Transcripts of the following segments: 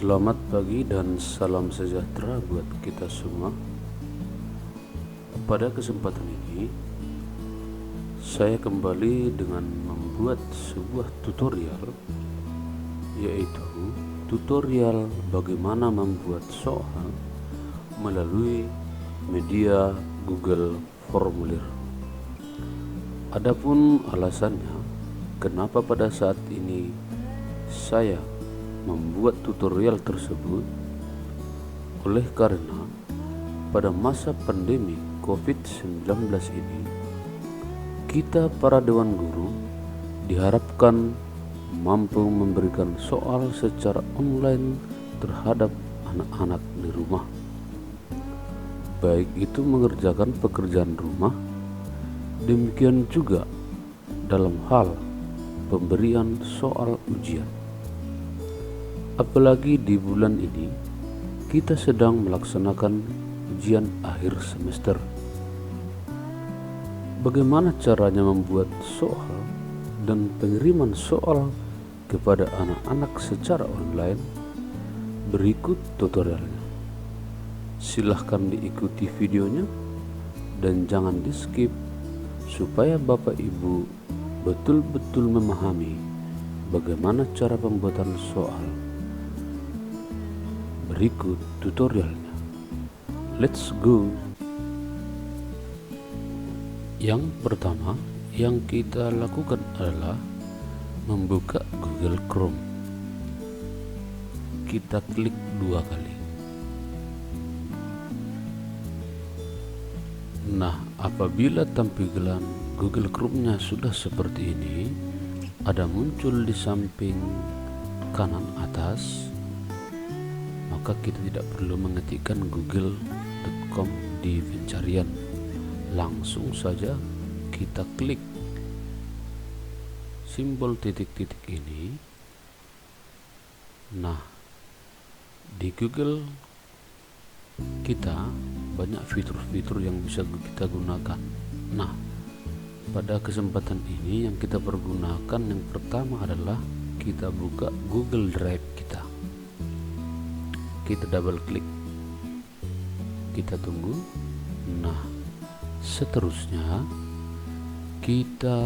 Selamat pagi dan salam sejahtera buat kita semua. Pada kesempatan ini, saya kembali dengan membuat sebuah tutorial, yaitu tutorial bagaimana membuat soal melalui media Google Formulir. Adapun alasannya kenapa pada saat ini saya membuat tutorial tersebut, oleh karena pada masa pandemi COVID-19 ini, kita para dewan guru diharapkan mampu memberikan soal secara online terhadap anak-anak di rumah, baik itu mengerjakan pekerjaan rumah, demikian juga dalam hal pemberian soal ujian. Apalagi di bulan ini kita sedang melaksanakan ujian akhir semester. Bagaimana caranya membuat soal dan pengiriman soal kepada anak-anak secara online? Berikut tutorialnya. Silahkan diikuti videonya dan jangan di skip supaya Bapak Ibu betul-betul memahami bagaimana cara pembuatan soal. Berikut tutorialnya. Let's go. Yang pertama yang kita lakukan adalah membuka Google Chrome. Kita klik 2 kali. Nah, apabila tampilan Google Chrome-nya sudah seperti ini, ada muncul di samping kanan atas, maka kita tidak perlu mengetikkan google.com di pencarian. Langsung saja kita klik simbol titik-titik ini. Nah, di Google kita banyak fitur-fitur yang bisa kita gunakan. Nah, pada kesempatan ini yang kita pergunakan yang pertama adalah kita buka Google Drive kita. Kita double klik, kita tunggu. Nah, seterusnya kita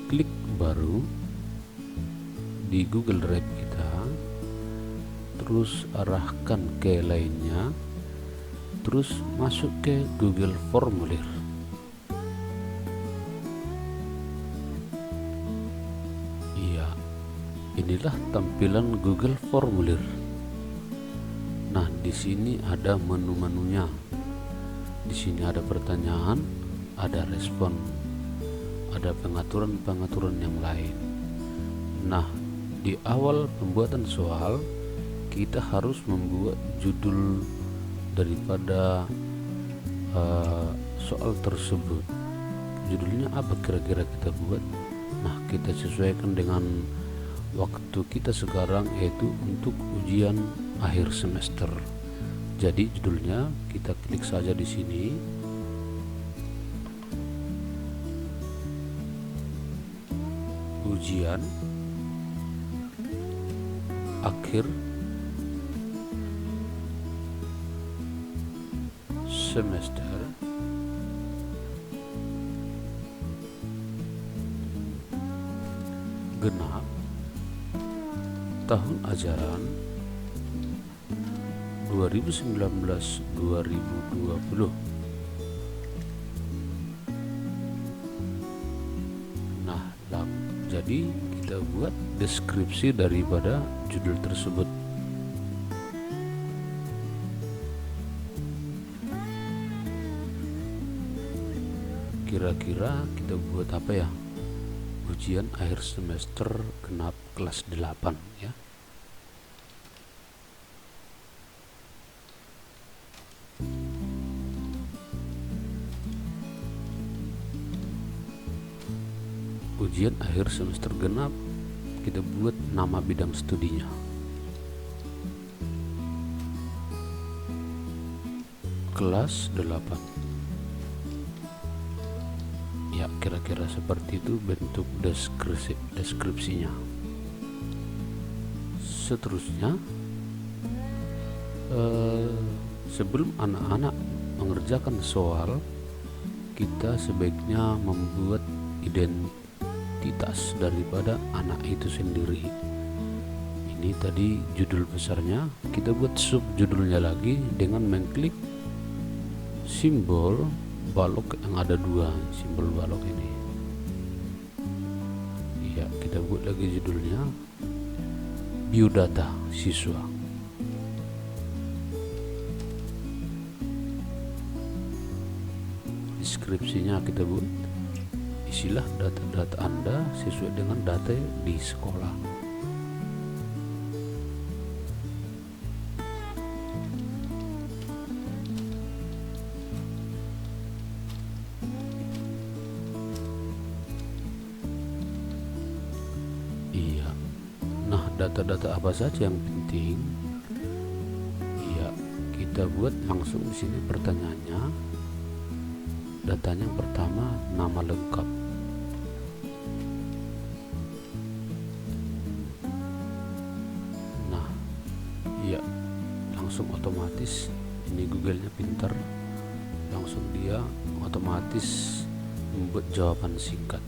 klik baru di Google Drive kita, terus arahkan ke lainnya, terus masuk ke Google Formulir. Inilah tampilan Google Formulir. Nah, di sini ada menu-menunya. Di sini ada pertanyaan, ada respon, ada pengaturan-pengaturan yang lain. Nah, di awal pembuatan soal, kita harus membuat judul daripada soal tersebut. Judulnya apa kira-kira kita buat? Nah, kita sesuaikan dengan waktu kita sekarang, yaitu untuk ujian akhir semester. Jadi judulnya kita klik saja di sini. Ujian akhir semester genap tahun ajaran 2019-2020. Nah, jadi kita buat deskripsi daripada judul tersebut. Kira-kira kita buat apa ya? Ujian akhir semester genap kelas 8 ya. Ujian akhir semester genap, kita buat nama bidang studinya. Kelas 8. Ya, kira-kira seperti itu bentuk deskripsinya. Seterusnya, sebelum anak-anak mengerjakan soal, kita sebaiknya membuat identitas daripada anak itu sendiri. Ini tadi judul besarnya, kita buat subjudulnya lagi dengan mengklik simbol balok yang ada dua, simbol balok ini. Ya, kita buat lagi judulnya biodata siswa. Deskripsinya kita buat, isilah data-data Anda sesuai dengan data di sekolah. Iya. Nah, data-data apa saja yang penting? Iya, kita buat langsung di sini pertanyaannya. Datanya yang pertama, nama lengkap. Nah, iya, langsung otomatis ini Google-nya pintar, langsung dia otomatis membuat jawaban singkat.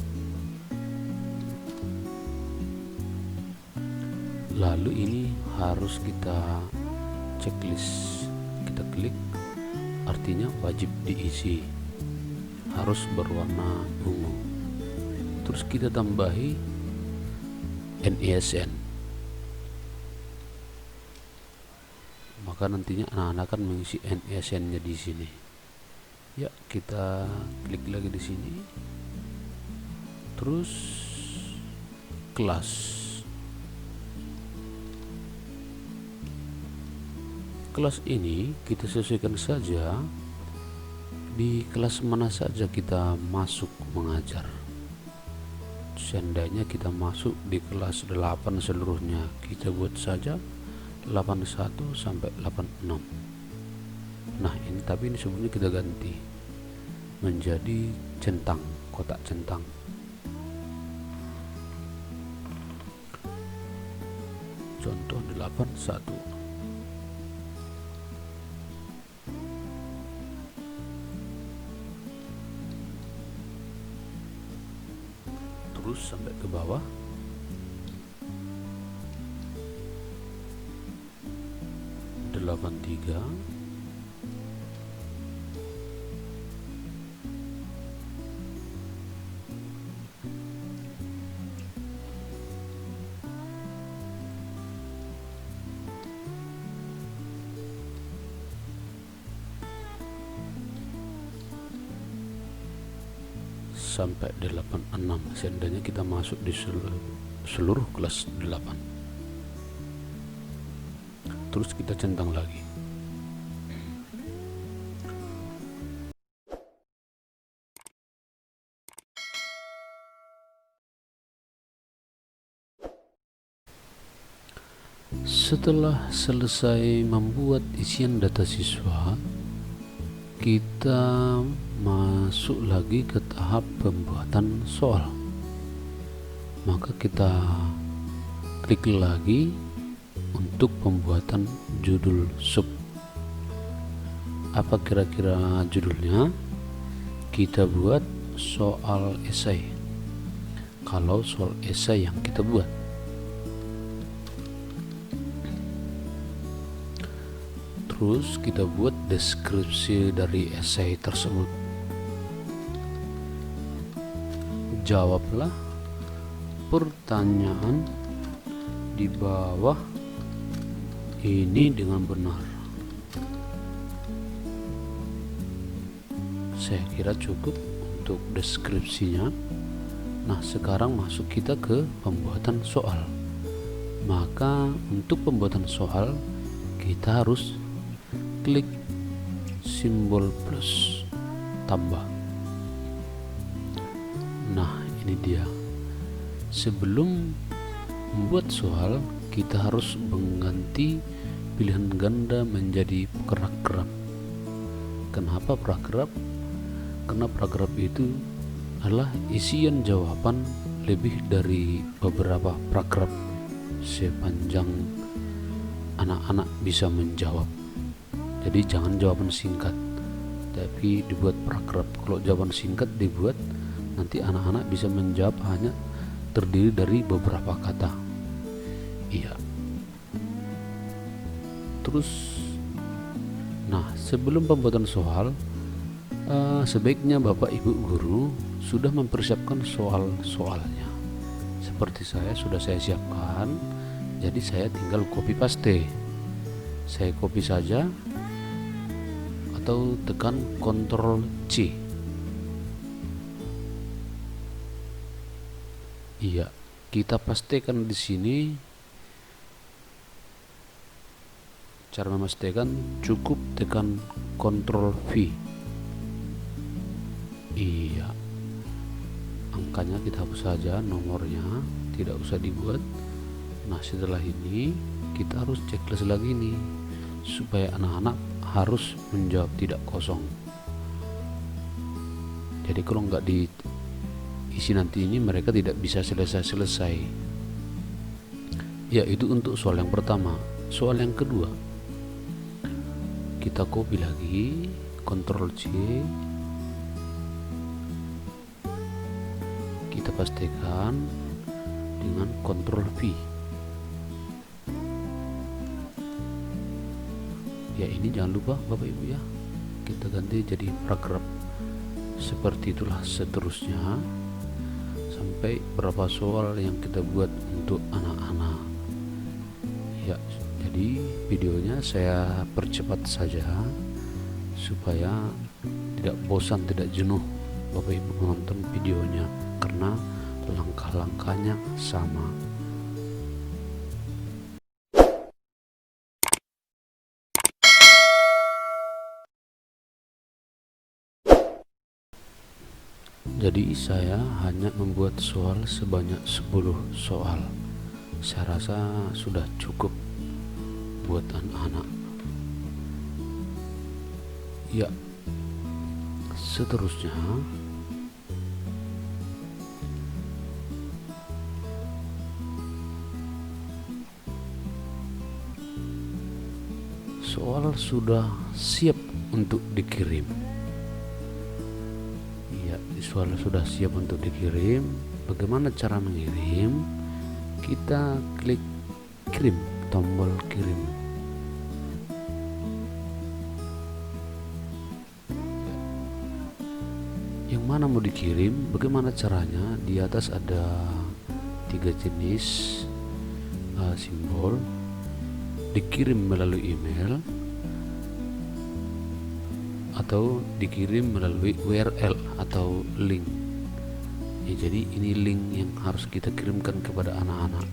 Lalu ini harus kita checklist, kita klik, artinya wajib diisi, harus berwarna ungu. Terus kita tambahi NISN, maka nantinya anak-anak akan mengisi NISN-nya di sini. Ya, kita klik lagi di sini. Terus kelas. Kelas ini kita sesuaikan saja di kelas mana saja kita masuk mengajar. Seandainya kita masuk di kelas 8 seluruhnya, kita buat saja 81 sampai 86. Nah, ini tapi ini sebelumnya kita ganti menjadi centang, kotak centang. Contoh 81. Terus sampai ke bawah, delapan tiga, sampai 86 seandainya kita masuk di seluruh kelas 8. Terus kita centang lagi. Setelah selesai membuat isian data siswa, kita masuk lagi ke tahap pembuatan soal. Maka kita klik lagi untuk pembuatan judul sub. Apa kira-kira judulnya? Kita buat soal esai. Kalau soal esai yang kita buat, terus kita buat deskripsi dari esai tersebut. Jawablah pertanyaan di bawah ini dengan benar. Saya kira cukup untuk deskripsinya. Nah, sekarang masuk kita ke pembuatan soal. Maka untuk pembuatan soal kita harus klik simbol plus tambah. Nah, ini dia. Sebelum membuat soal, kita harus mengganti pilihan ganda menjadi paragraf. Kenapa paragraf? Karena paragraf itu adalah isian jawaban lebih dari beberapa paragraf. sepanjang anak-anak bisa menjawab. Jadi jangan jawaban singkat, tapi dibuat paragraf. Kalau jawaban singkat dibuat, nanti anak-anak bisa menjawab hanya terdiri dari beberapa kata. Iya. Terus, nah sebelum pembuatan soal, sebaiknya Bapak Ibu guru sudah mempersiapkan soal-soalnya. Seperti saya sudah saya siapkan, jadi saya tinggal copy paste. Saya copy saja atau tekan Ctrl C. Iya, kita pastikan di sini. Cara memastikan cukup tekan Ctrl V. Iya, angkanya kita hapus saja, nomornya tidak usah dibuat. Nah setelah ini kita harus checklist lagi nih, supaya anak-anak harus menjawab tidak kosong. Jadi kalau nggak diisi nanti ini, mereka tidak bisa selesai. Ya, itu untuk soal yang pertama. Soal yang kedua, kita copy lagi, Ctrl C, kita pastikan dengan Ctrl V. Ya, ini jangan lupa Bapak Ibu ya, kita ganti jadi paragraf. Seperti itulah seterusnya sampai berapa soal yang kita buat untuk anak-anak. Ya, jadi videonya saya percepat saja supaya tidak bosan, tidak jenuh Bapak Ibu menonton videonya, karena langkah-langkahnya sama. Jadi saya hanya membuat soal sebanyak 10 soal. Saya rasa sudah cukup buat anak-anak. Ya, seterusnya soal sudah siap untuk dikirim. Ya, soal sudah siap untuk dikirim. Bagaimana cara mengirim? Kita klik kirim, tombol kirim. Yang mana mau dikirim? Bagaimana caranya? Di atas ada 3 jenis simbol. Dikirim melalui email atau dikirim melalui URL atau link. Ya, jadi ini link yang harus kita kirimkan kepada anak-anak.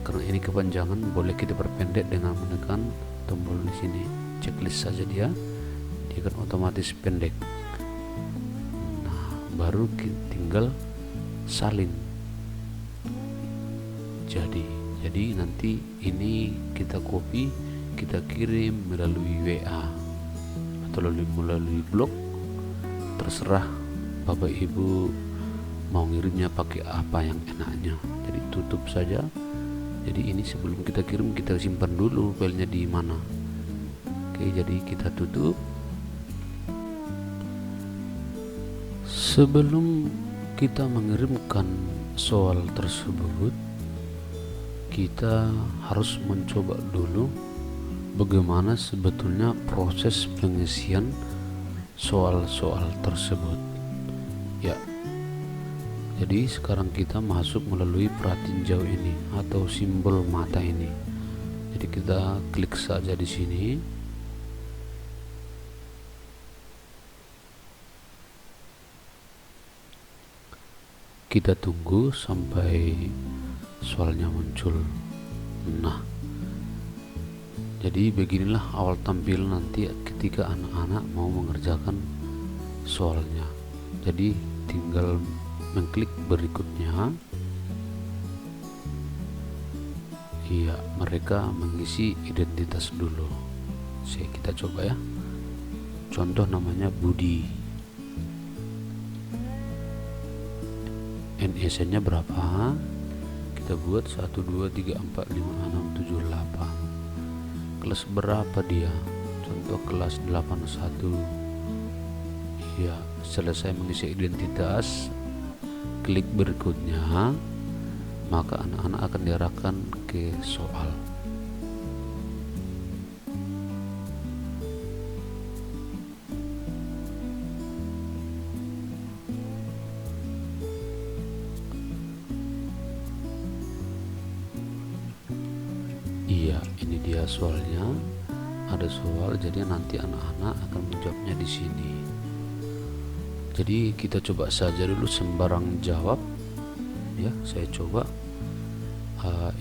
Karena ini kepanjangan, boleh kita perpendek dengan menekan tombol di sini. Checklist saja dia akan otomatis pendek. Nah, baru tinggal salin. Jadi nanti ini kita copy, kita kirim melalui WA atau melalui blog, terserah Bapak Ibu mau ngirimnya pakai apa yang enaknya. Jadi tutup saja. Jadi ini sebelum kita kirim, kita simpan dulu filenya di mana. Oke, jadi kita tutup. Sebelum kita mengirimkan soal tersebut, kita harus mencoba dulu bagaimana sebetulnya proses pengisian soal-soal tersebut. Ya, jadi sekarang kita masuk melalui perhatiin jauh ini atau simbol mata ini. Jadi kita klik saja di sini. Kita tunggu sampai soalnya muncul. Nah, jadi beginilah awal tampil nanti ketika anak-anak mau mengerjakan soalnya. Jadi tinggal mengklik berikutnya. Iya, mereka mengisi identitas dulu. Kita coba ya. Contoh namanya Budi. NSN-nya berapa? kita buat 1 2 3 4 5 6 7 8. Kelas berapa dia? Contoh kelas 81. Ya, selesai mengisi identitas, klik berikutnya, maka anak-anak akan diarahkan ke soal. Iya, ini dia soalnya. Ada soal, jadi nanti anak-anak akan menjawabnya di sini. Jadi kita coba saja dulu sembarang jawab. Ya, saya coba.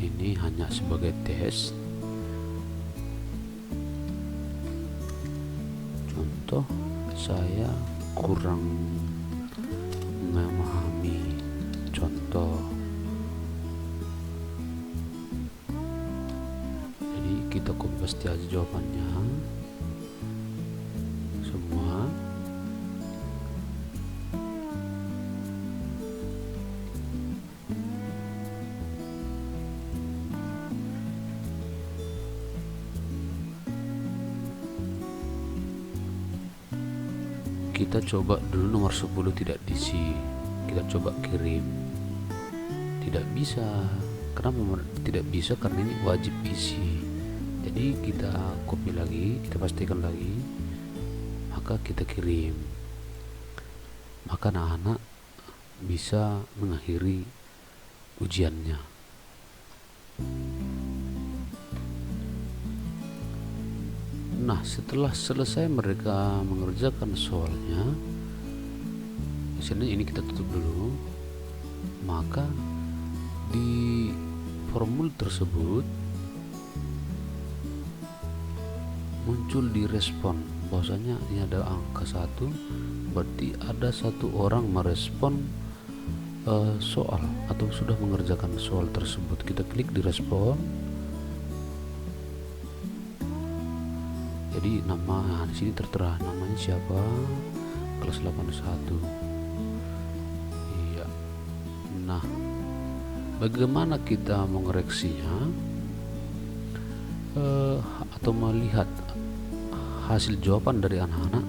Ini hanya sebagai tes. Contoh, saya kurang memahami. Contoh. Jadi kita copy paste aja jawabannya semua. Kita coba dulu nomor 10 tidak diisi. Kita coba kirim. Tidak bisa. Kenapa tidak bisa? Karena ini wajib isi. Jadi kita copy lagi, kita pastikan lagi, maka kita kirim. Maka anak-anak bisa mengakhiri ujiannya. Nah, setelah selesai mereka mengerjakan soalnya, ini kita tutup dulu. Maka di formulir tersebut muncul di respon bahwasanya ini ada angka 1, berarti ada 1 orang merespon soal atau sudah mengerjakan soal tersebut. Kita klik di respon. Jadi nama di sini tertera namanya siapa, kelas 81. Iya. Nah, bagaimana kita mengoreksinya atau melihat hasil jawaban dari anak-anak?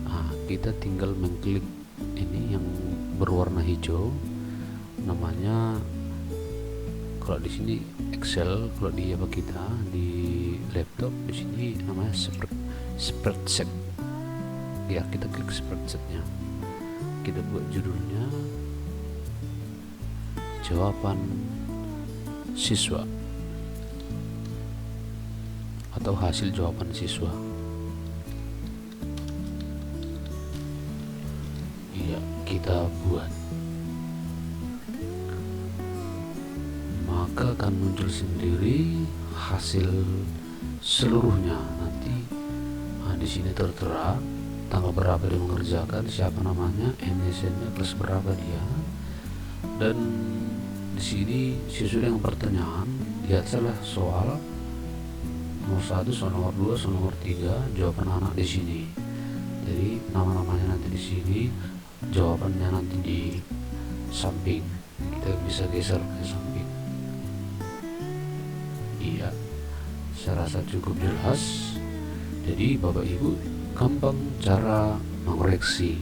Nah, kita tinggal mengklik ini yang berwarna hijau, namanya kalau di sini Excel, kalau di apa kita di laptop di sini namanya spreadsheet. Ya, kita klik spreadsheetnya, kita buat judulnya jawaban siswa atau hasil jawaban siswa. Iya, kita buat, maka akan muncul sendiri hasil seluruhnya nanti. Nah, di sini tertera tanggal berapa dia mengerjakan, siapa namanya, NSN-nya, kelas berapa dia, dan di sini sesuai dengan pertanyaan lihat salah soal nomor 1, soal nomor 2, soal nomor 3, jawaban anak di sini. Jadi nama-namanya nanti di sini, jawabannya nanti di samping. Kita bisa geser ke samping. Iya, saya rasa cukup jelas. Jadi Bapak Ibu gampang cara mengoreksi,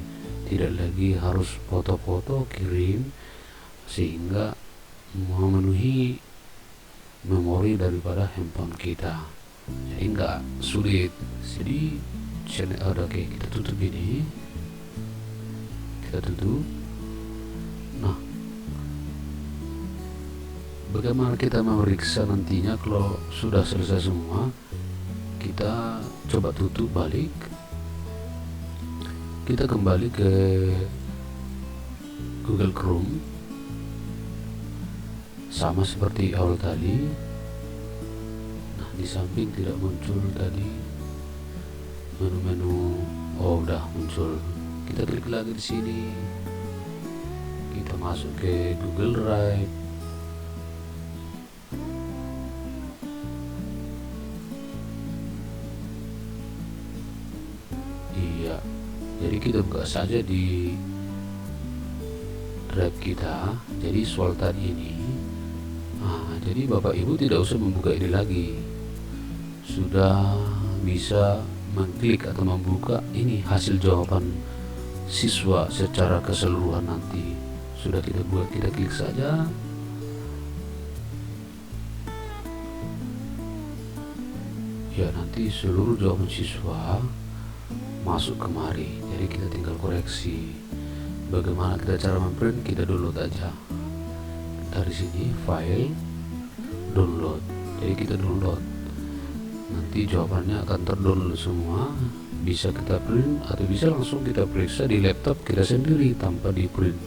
tidak lagi harus foto-foto kirim sehingga memenuhi memori daripada handphone kita. Jadi nggak sulit. Jadi oke, kita tutup ini, kita tutup. Nah, bagaimana kita memeriksa nantinya kalau sudah selesai semua? Kita coba tutup balik, kita kembali ke Google Chrome sama seperti awal tadi. Nah, di samping tidak muncul tadi menu-menu. Oh, udah muncul. Kita klik lagi di sini, kita masuk ke Google Drive. Iya, jadi kita buka saja di drive kita. Jadi soal tadi ini jadi Bapak Ibu tidak usah membuka ini lagi, sudah bisa mengklik atau membuka ini hasil jawaban siswa secara keseluruhan. Nanti sudah kita buat, kita klik saja. Ya, nanti seluruh jawaban siswa masuk kemari, jadi kita tinggal koreksi. Bagaimana kita cara memprint? Kita download aja dari sini, file, download. Jadi kita download, nanti jawabannya akan terdownload semua, bisa kita print atau bisa langsung kita periksa di laptop kita sendiri tanpa di print.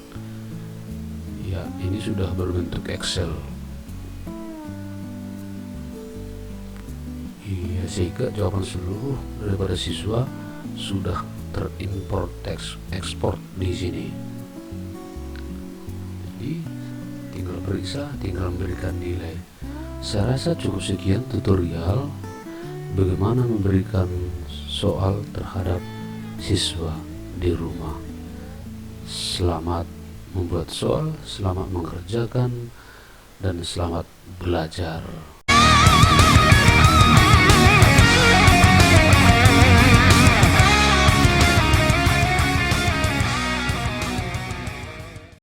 Ya, ini sudah berbentuk Excel. Iya, sehingga jawaban seluruh daripada siswa sudah terimport teks ekspor di sini. Jadi tinggal periksa, tinggal memberikan nilai. Saya rasa cukup sekian tutorial bagaimana memberikan soal terhadap siswa di rumah. Selamat membuat soal, selamat mengerjakan, dan selamat belajar.